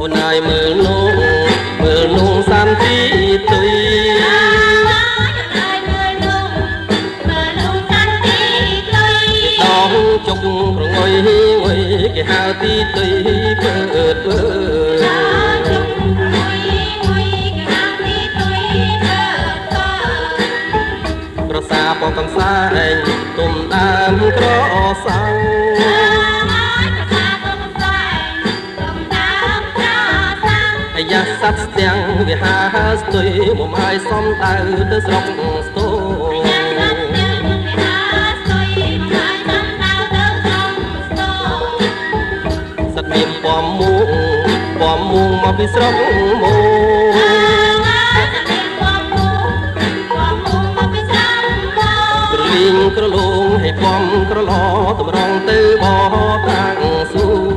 អូនហើយមើលនោះសាន់ទីទុយដងជុកប្រងុយងុយគេហៅទីទុយពើពើប្រសាពកំសែងទុំដើមក្រសៅអាយ៉ាសັດស្ទាំងវាហាស្ទុយមកហើយសំដៅទៅស្រុកស្ទូសត្វមានពំមួងមកពីស្រុកមួក្រលងឲ្យពំក្រឡតម្រងទៅបោតាំងសួរ